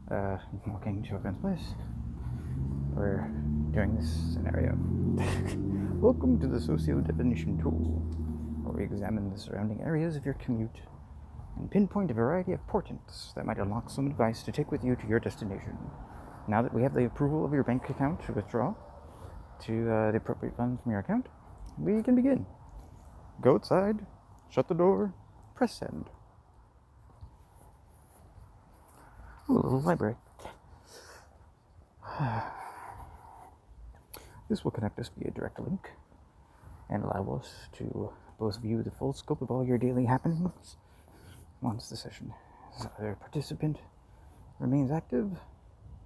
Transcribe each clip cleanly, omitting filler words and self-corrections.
walking to a friend's place. We're doing this scenario. Welcome to the socio-definition tool, where we examine the surrounding areas of your commute and pinpoint a variety of portents that might unlock some advice to take with you to your destination. Now that we have the approval of your bank account to withdraw to the appropriate funds from your account, we can begin. Go outside, shut the door, press send. Ooh, a little library. This will connect us via direct link and allow us to both view the full scope of all your daily happenings once the session is either participant remains active.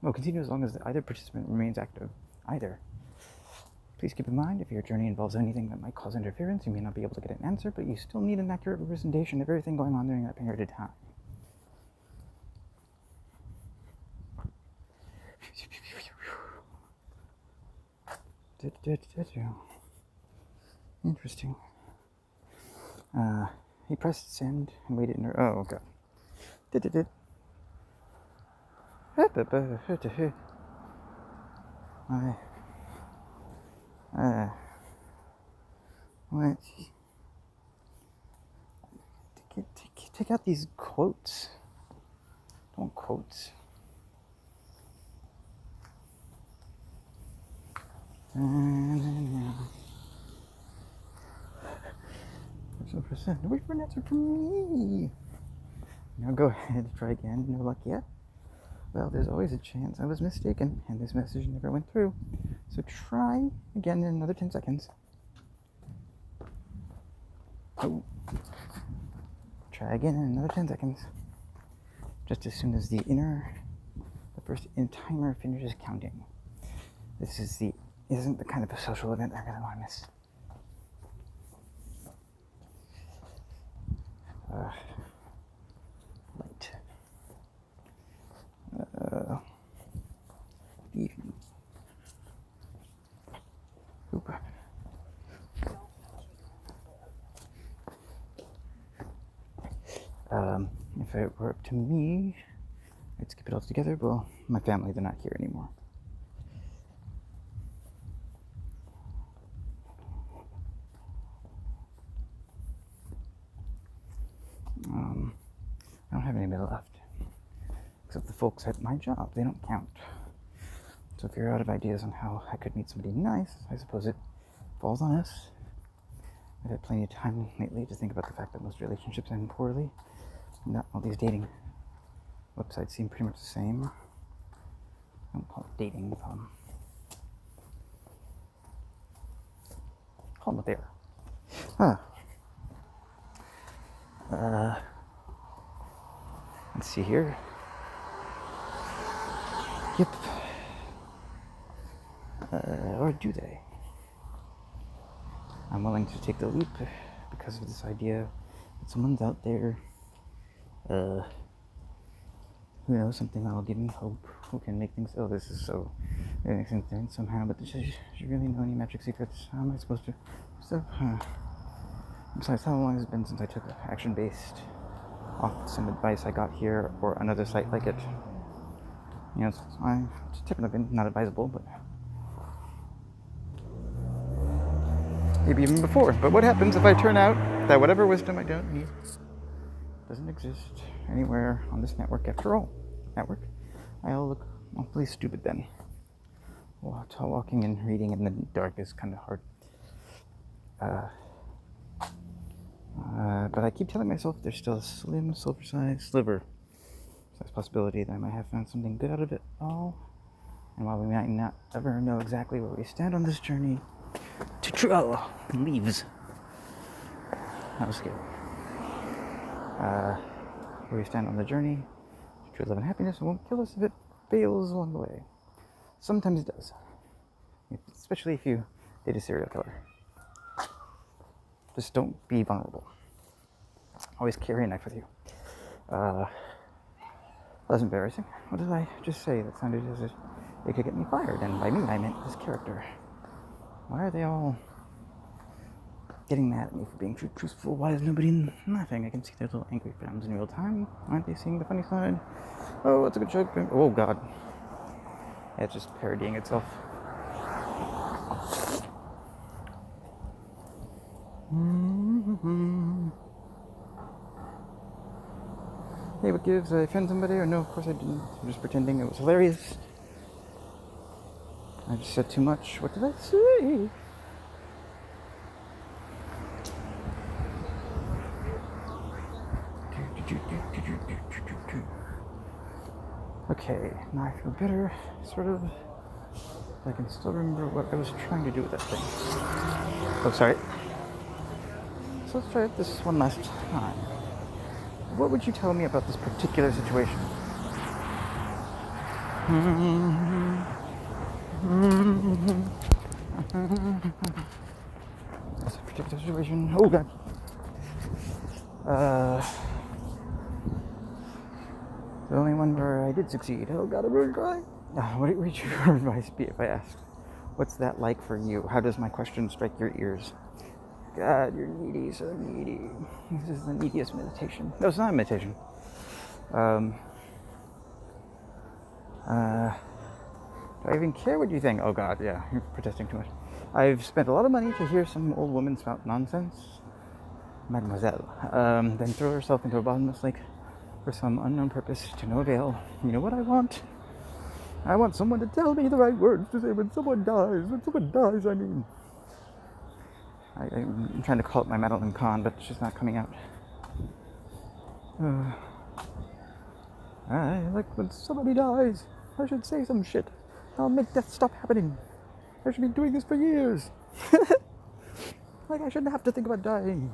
Continue as long as either participant remains active. Either. Please keep in mind, if your journey involves anything that might cause interference, you may not be able to get an answer, but you still need an accurate representation of everything going on during that period of time. Interesting. He pressed send and waited in her. Oh, okay. What? Take out these quotes. Don't quotes. Wait for an answer from me. Now go ahead, try again. No luck yet? Well, there's always a chance I was mistaken and this message never went through. So try again in another 10 seconds. Oh. Try again in another 10 seconds. Just as soon as the first timer finishes counting. This isn't the kind of a social event I really want to miss. Light. Evening. Oop. If it were up to me, I'd skip it all together. Well, my family, they're not here anymore. I don't have anybody left. Except the folks at my job. They don't count. So if you're out of ideas on how I could meet somebody nice, I suppose it falls on us. I've had plenty of time lately to think about the fact that most relationships end poorly. Not all these dating websites seem pretty much the same. I don't call it dating. Call them what they are. Let's see here. Yep. Or do they? I'm willing to take the leap because of this idea that someone's out there, who knows, something that'll give me hope, who can make things, this is so, it makes sense somehow, but does she really know any magic secrets? How am I supposed to, Besides, how long has it been since I took action-based off some advice I got here or another site like it? It's typically been not advisable, but maybe even before. But what happens if I turn out that whatever wisdom I don't need doesn't exist anywhere on this network after all? I'll look awfully stupid then. Walking and reading in the dark is kind of hard. But I keep telling myself there's still a slim sliver possibility that I might have found something good out of it all. And while we might not ever know exactly where we stand on this journey leaves. That was scary. Where we stand on the journey to true love and happiness, it won't kill us if it fails along the way. Sometimes it does. Especially if you date a serial killer. Just don't be vulnerable. Always carry a knife with you. That's embarrassing. What did I just say that sounded as if it could get me fired? And by me, I meant this character. Why are they all getting mad at me for being too truthful. Why is nobody laughing? I can see their little angry frowns in real time. Aren't they seeing the funny side? Oh, that's a good joke. Oh, God. Yeah, it's just parodying itself. Hey, what gives? I offend somebody? Or no, of course I didn't. I'm just pretending it was hilarious. I just said too much. What did I say? Okay, now I feel better, sort of. I can still remember what I was trying to do with that thing. Oh, sorry. So let's try it this one last time. What would you tell me about this particular situation? This particular situation. Oh, God. The only one where I did succeed. Oh, God, I'm really crying. What would your advice be if I asked, what's that like for you? How does my question strike your ears? God, you're needy, so needy. This is the neediest meditation. No, it's not a meditation. Do I even care what you think? Oh, God, yeah, you're protesting too much. I've spent a lot of money to hear some old woman spout nonsense, mademoiselle, then throw herself into a bottomless lake for some unknown purpose to no avail. You know what I want? I want someone to tell me the right words to say when someone dies. When someone dies, I mean. I'm trying to call it my Madeline Kahn, but she's not coming out. I like when somebody dies. I should say some shit. I'll make death stop happening. I should be doing this for years. Like, I shouldn't have to think about dying.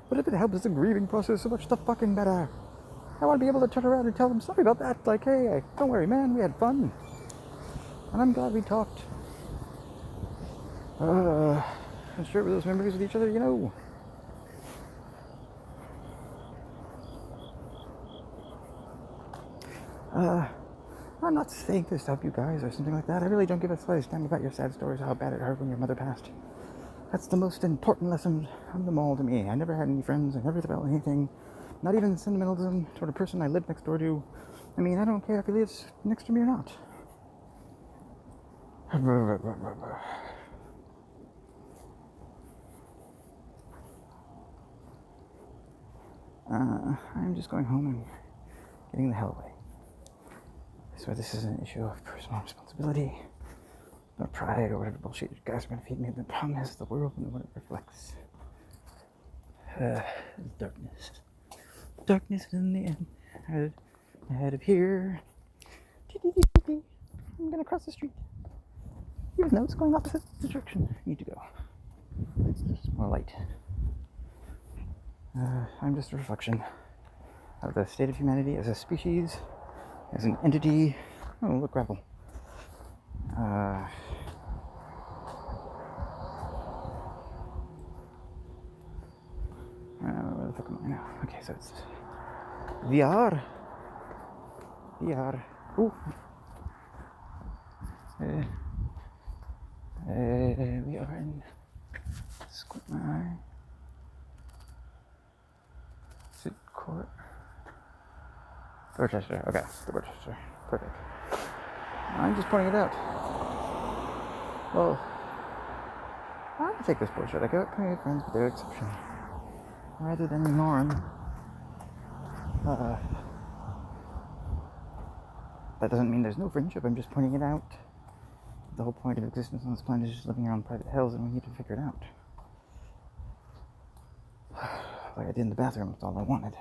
But if it helps the grieving process, so much the fucking better. I want to be able to turn around and tell them sorry about that. Like, hey, don't worry, man, we had fun. And I'm glad we talked. And share those memories with each other, you know. I'm not saying this to help you guys or something like that. I really don't give a slightest damn about your sad stories, how bad it hurt when your mother passed. That's the most important lesson of them all to me. I never had any friends. I never felt anything. Not even sentimentalism toward a person I lived next door to. I mean, I don't care if he lives next to me or not. I'm just going home and getting the hell away. So this is an issue of personal responsibility, or pride, or whatever bullshit you guys are going to feed me. The problem is the world and what it reflects. Darkness. Darkness in the end. Ahead of here. I'm going to cross the street. Even though it's going opposite direction. I need to go. It's more light. I'm just a reflection of the state of humanity as a species, as an entity. Oh, look, gravel. Where the fuck am I now? Okay, so it's VR. Ooh. We are in Squint my eye. Sit court. Dorchester. Okay, the Dorchester. Perfect. I'm just pointing it out. Well, I can take this bullshit. I got plenty of friends with their exception. Rather than the norm. That doesn't mean there's no friendship. I'm just pointing it out. The whole point of existence on this planet is just living our own private hells, and we need to figure it out. Like I did in the bathroom, that's all I wanted.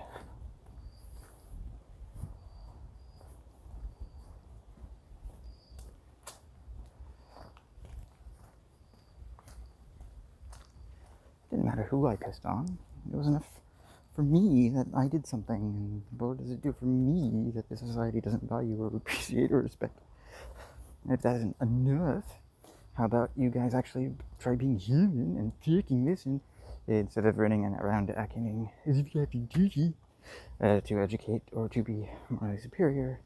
Didn't matter who I pissed on. It was enough for me that I did something, and what does it do for me that the society doesn't value or appreciate or respect? And if that isn't enough, how about you guys actually try being human and taking this instead of running around acting as if you have to duty to educate or to be morally superior,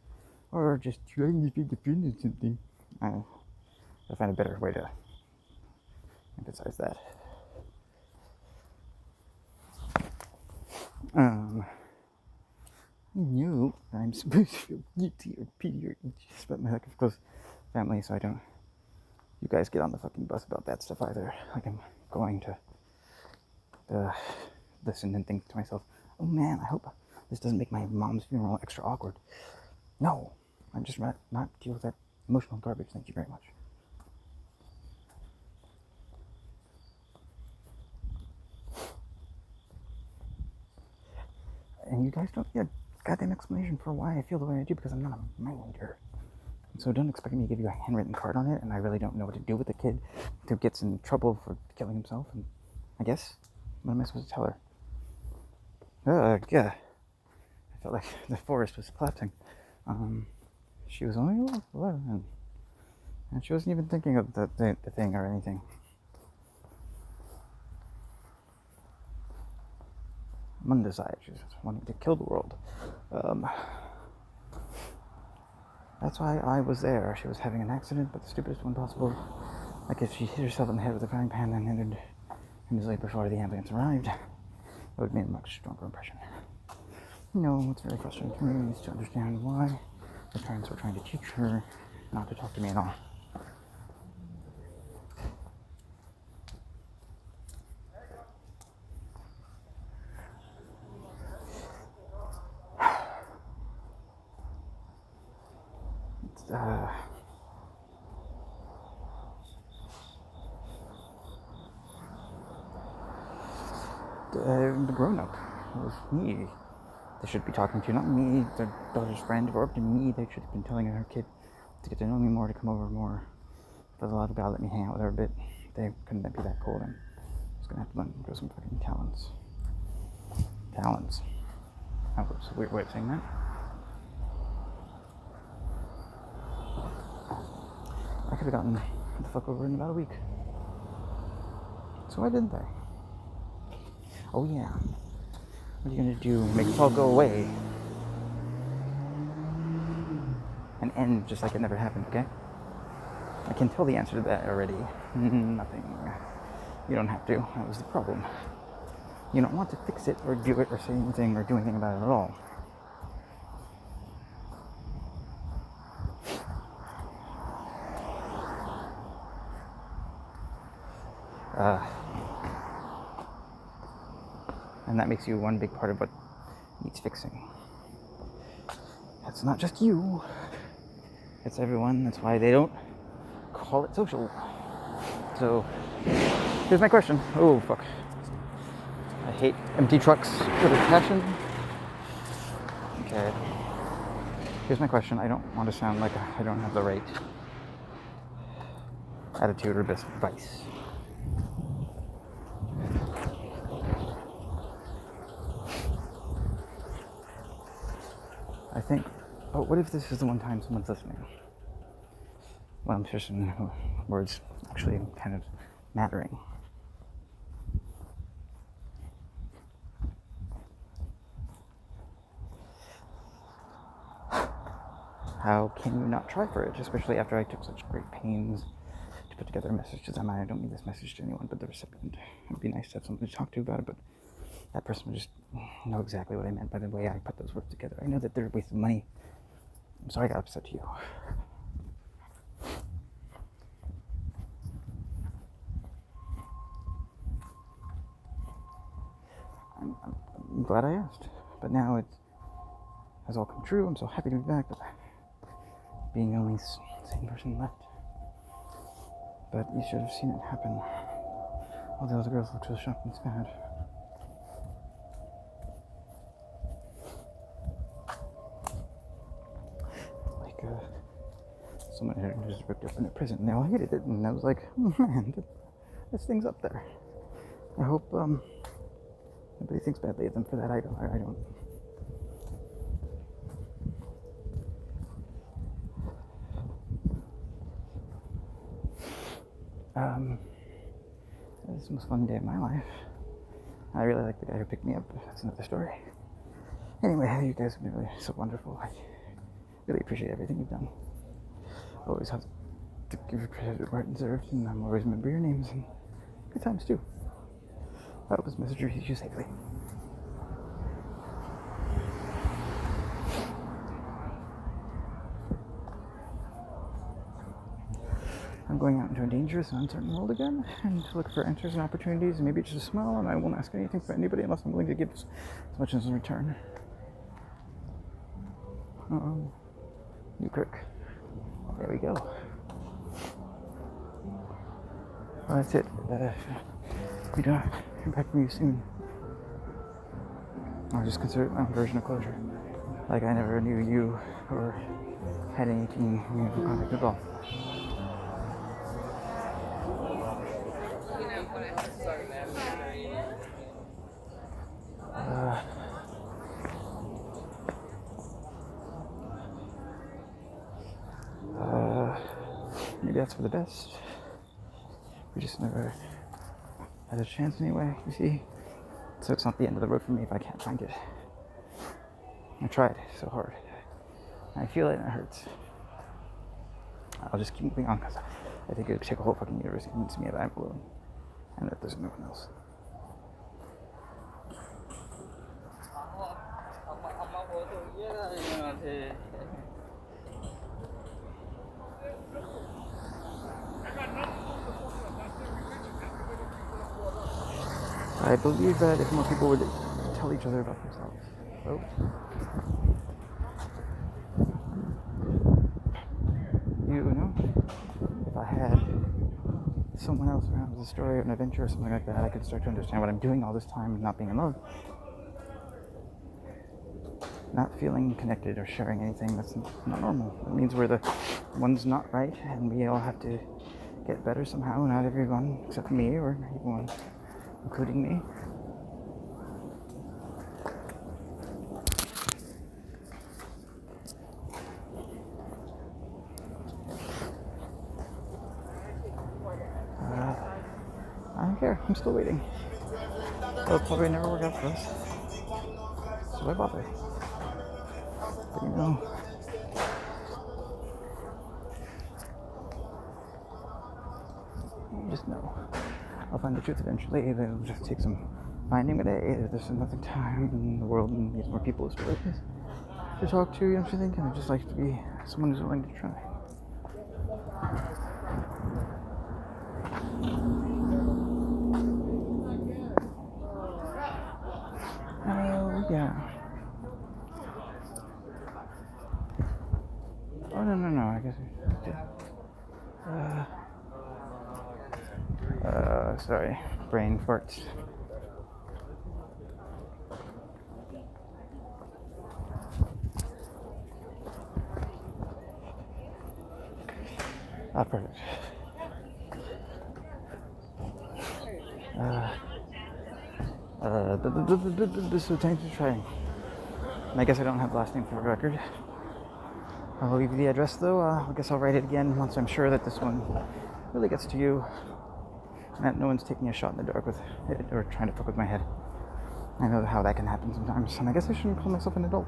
or just trying to be defending something. I find a better way to emphasize that. I knew I'm supposed to feel guilty or pity or anxious about my lack of close family, so I don't. You guys get on the fucking bus about that stuff either. Like I'm going to listen and think to myself, oh man, I hope this doesn't make my mom's funeral extra awkward. No, I'm just not deal with that emotional garbage. Thank you very much. And you guys don't get a goddamn explanation for why I feel the way I do, because I'm not a minder. So don't expect me to give you a handwritten card on it, and I really don't know what to do with the kid who gets in trouble for killing himself. And I guess, what am I supposed to tell her? Yeah. I felt like the forest was collapsing. She was only 11, and she wasn't even thinking of the thing or anything. I'm undesire. She's wanting to kill the world. That's why I was there. She was having an accident, but the stupidest one possible. Like if she hit herself in the head with a frying pan and ended immediately before the ambulance arrived, it would have made a much stronger impression. No, it's very frustrating for me to understand why the parents were trying to teach her not to talk to me at all. The grown-up was me. They should be talking to, not me, their daughter's friend. If it were up to me, they should have been telling her kid to get to know me more, to come over more. If I was allowed to go out, let me hang out with her a bit. They couldn't be that cool then. I was gonna have to learn to grow some fucking talents. Talents. That was a weird way of saying that. I could have gotten the fuck over in about a week. So why didn't I? Oh yeah. What are you gonna do? Make it all go away? And end just like it never happened, okay? I can tell the answer to that already. Nothing. You don't have to. That was the problem. You don't want to fix it or do it or say anything or do anything about it at all. And that makes you one big part of what needs fixing. That's not just you. It's everyone. That's why they don't call it social. So, here's my question. Oh, fuck. I hate empty trucks with a passion. Okay. Here's my question. I don't want to sound like I don't have the right attitude or best advice. I think, what if this is the one time someone's listening? One person, words actually kind of mattering. How can you not try for it, especially after I took such great pains to put together a message to them? I don't mean this message to anyone but the recipient. It would be nice to have someone to talk to about it, but that person would just know exactly what I meant by the way I put those words together. I know that they're a waste of money. I'm sorry I got upset to you. I'm glad I asked, but now it has all come true. I'm so happy to be back, but being the only sane person left. But you should have seen it happen. All the other girls looked so shocked and sad. Like, someone had just ripped open a present and they all hated it, and I was like, oh man, this thing's up there. I hope, nobody thinks badly of them for that. I don't. This is the most fun day of my life. I really like the guy who picked me up, but that's another story. Anyway, you guys have been really so wonderful. I really appreciate everything you've done. Always have to give you credit where it deserved, and I'm always remember your names and good times too. I hope this message reaches you safely. I'm going out into a dangerous and uncertain world again, and to look for answers and opportunities, and maybe just a smile, and I won't ask anything from anybody unless I'm willing to give as much as in return. Newkirk. There we go. Well, that's it. We don't hear back from you soon. I'll just consider it my own version of closure. Like I never knew you or had anything contact at all. Maybe that's for the best. We just never had a chance anyway, you see? So it's not the end of the road for me if I can't find it. I tried so hard. I feel it and it hurts. I'll just keep moving on because I think it would take a whole fucking universe to convince me that I'm alone and that there's no one else. I believe that if more people would tell each other about themselves. Oh. You know, if I had someone else around with a story or an adventure or something like that, I could start to understand what I'm doing all this time and not being in love. Not feeling connected or sharing anything, that's not normal. It means we're the ones not right, and we all have to get better somehow. Not everyone except me, or everyone including me. I don't care. I'm still waiting. It'll probably never work out for us. So why bother? But you know, you just know. I'll find the truth eventually. It'll just take some finding a day. There's nothing time in the world and needs more people to talk to, you know what you think? And I just like to be someone who's willing to try. Oh, yeah. Oh, no, I guess we did. Sorry. Brain farts. Ah, perfect. So thanks for trying. I guess I don't have the last name for the record. I'll leave you the address though. I guess I'll write it again once I'm sure that this one really gets to you. And that no one's taking a shot in the dark with it or trying to fuck with my head. I know how that can happen sometimes, and I guess I shouldn't call myself an adult.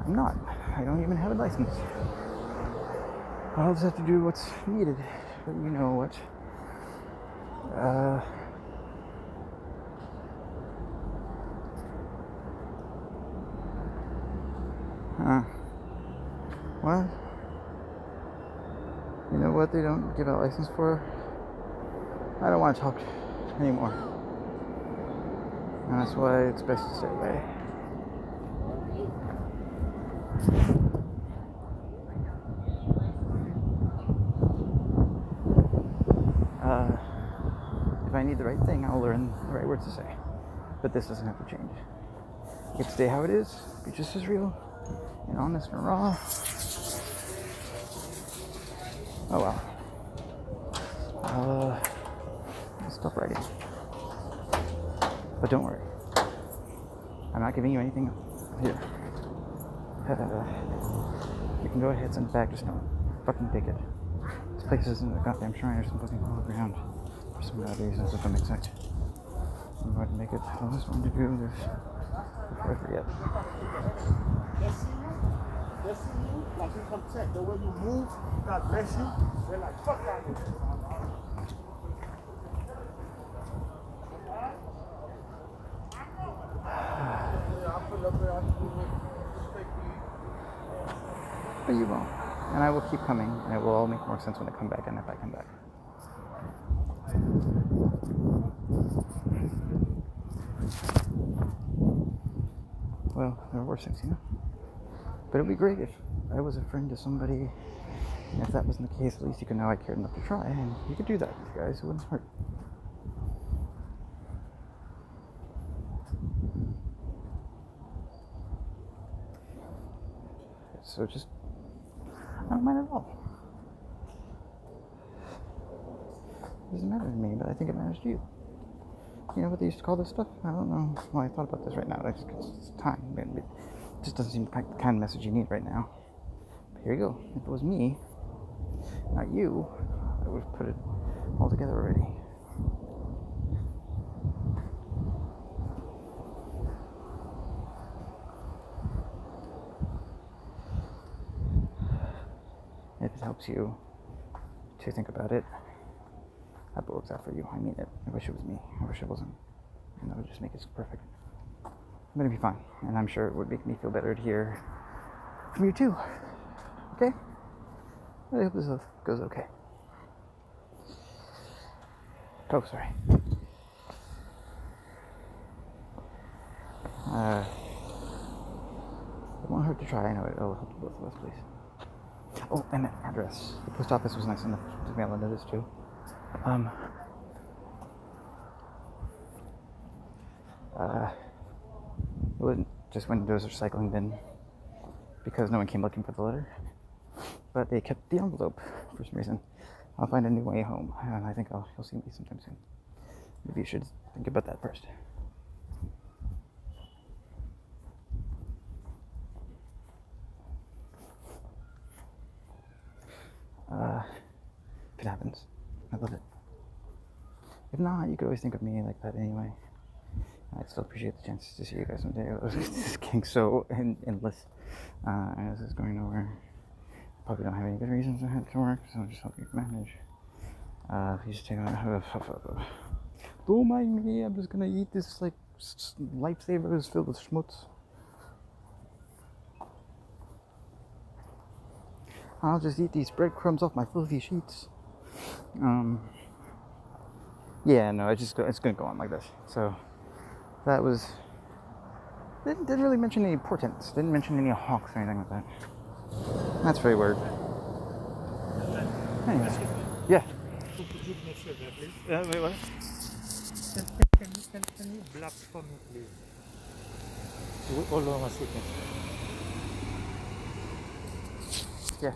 I'm not. I don't even have a license. I'll just have to do what's needed. But you know what? What? You know what they don't give out license for? I don't want to talk anymore. And that's why it's best to stay away. If I need the right thing, I'll learn the right words to say. But this doesn't have to change. It can stay how it is, be just as real and honest and raw. Oh well. I'll stop writing. But don't worry. I'm not giving you anything here. You can go ahead, send it back, just don't fucking take it. This place isn't a goddamn shrine or some fucking hall ground. For some odd reasons that don't make sense. I'm going to make it the last one to do this before I forget. They see you, like you come check the way you move, God bless you. They're like, fuck out of here. But you won't. And I will keep coming, and it will all make more sense when I come back and if I come back. Well, there are worse things, you know? But it would be great if I was a friend to somebody, and if that wasn't the case, at least you could know I cared enough to try, and you could do that with you guys. It wouldn't hurt. So just, I don't mind at all. It doesn't matter to me, but I think it matters to you. You know what they used to call this stuff? I don't know why I thought about this right now. It's time. It just doesn't seem like the kind of message you need right now. But here you go. If it was me, not you, I would have put it all together already. If it helps you to think about it, I hope it works out for you. I mean it. I wish it was me. I wish it wasn't. And that would just make it perfect. I'm gonna be fine, and I'm sure it would make me feel better to hear from you too. Okay? I hope this goes okay. Oh, sorry. It won't hurt to try. I know it'll help both of us, please. Oh, and an address. The post office was nice enough to mail into this too. It wasn't just Windows recycling bin because no one came looking for the letter, but they kept the envelope for some reason. I'll find a new way home, and I think you'll see me sometime soon. Maybe you should think about that first. If it happens, I love it. If not, you could always think of me like that anyway. I'd still appreciate the chance to see you guys someday. This is getting so endless. This is going nowhere. Probably don't have any good reasons to head to work, so I'll just help you manage. Please take on. Don't mind me. I'm just gonna eat this like lifesavers filled with schmutz. I'll just eat these breadcrumbs off my filthy sheets. Yeah, no, it's gonna go on like this. So that was didn't really mention any portents. Didn't mention any hawks or anything like that. That's very weird. Anyway, yeah. Could you make sure that, please? Wait, what? Can you block for me, please? Hold on a second. Yeah.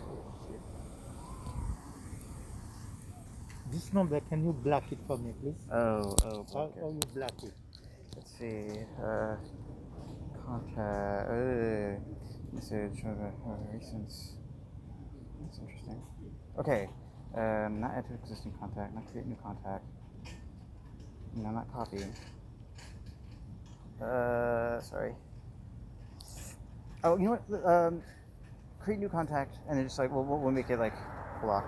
This number, can you block it for me, please? Oh, How you block it? let's see. Contact. Message. Recent. That's interesting. Okay. Not add to existing contact. Not create new contact. No, not copy. Sorry. Oh, you know what? Create new contact, and it's just like we'll make it like block,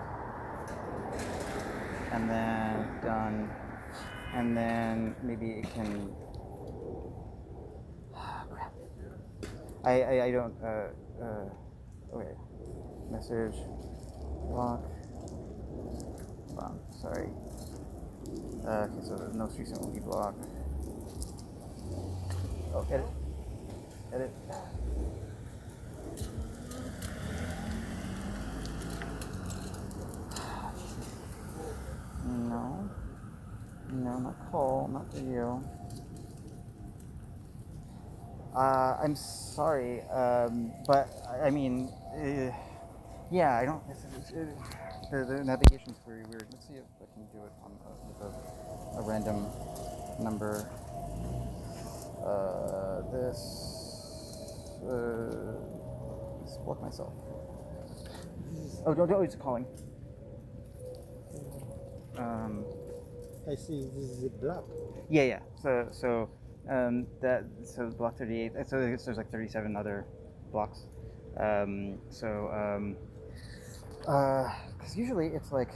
and then done, and then maybe it can. Crap. I don't. Okay. Message. Block. Sorry. Okay, so the most recent will be blocked. Oh, edit. Edit. No, not call, not video. I'm sorry, but I mean, yeah, I don't. The navigation's very weird. Let's see if I can do it on with a random number. Let's block myself. Oh, don't, it's calling. I see this is a block. Yeah. So block 38. So I guess there's like 37 other blocks. Because usually it's like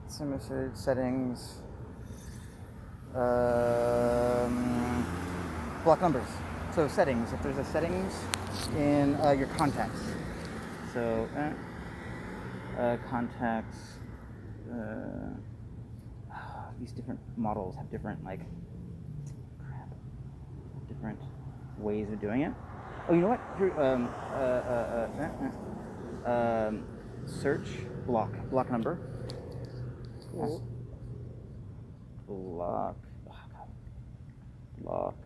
settings, block numbers. So settings. If there's a settings in your contacts, So, contacts. These different models have different different ways of doing it. Oh, you know what? Search block number. Oh. Block. Oh, God. Block.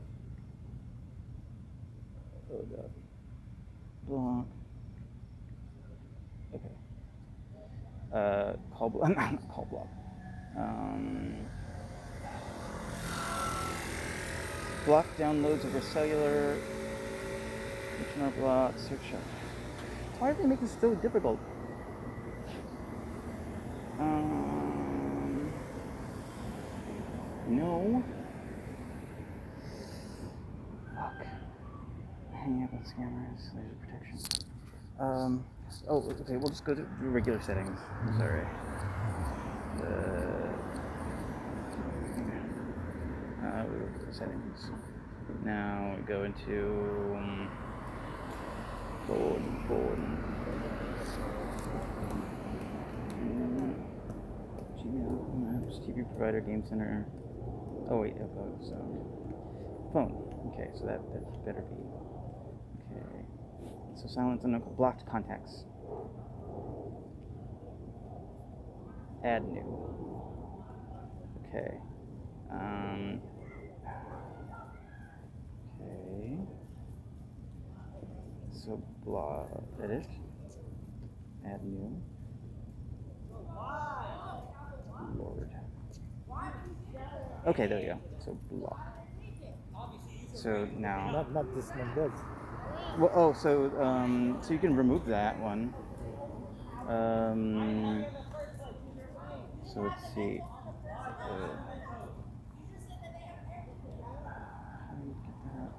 Oh God. Block. Okay. Call block. Not call block. Block downloads over cellular. Return block. Search. Why do they make this so difficult? No. Fuck. Hanging up on scammers. Laser protection. Oh, okay. We'll just go to regular settings. Sorry. Settings. Now we go into phone. Gmail, Maps, TV provider, Game Center. Oh wait, so phone. Okay, so that better be. Okay. So silence and blocked contacts. Add new. Okay. Okay. So block edit. Add new. Lord. Okay, there we go. So block. So now. Not this number. Well, oh, so so you can remove that one. So let's see.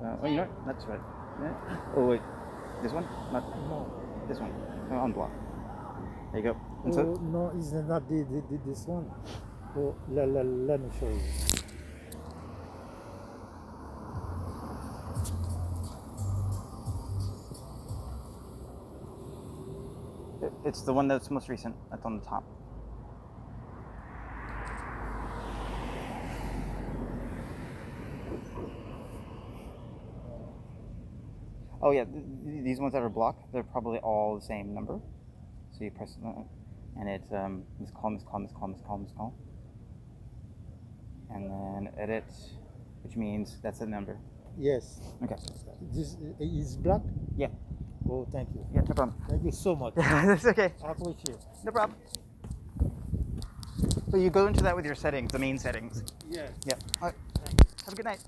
Oh, you know what? That's right. Oh wait, this one? Not No. this one. Unblock. There you go. And Oh, no, it's not this one. Oh, let me show you. It's the one that's most recent. That's on the top. Oh yeah, these ones that are blocked, they're probably all the same number. So you press and it's this call, and then edit, which means that's the number. Yes. Okay. This is black? Yeah. Oh, thank you. Yeah, no problem. Thank you so much. That's okay. I appreciate it. No problem. So you go into that with your settings, the main settings. Yes. Yeah. All right. Have a good night.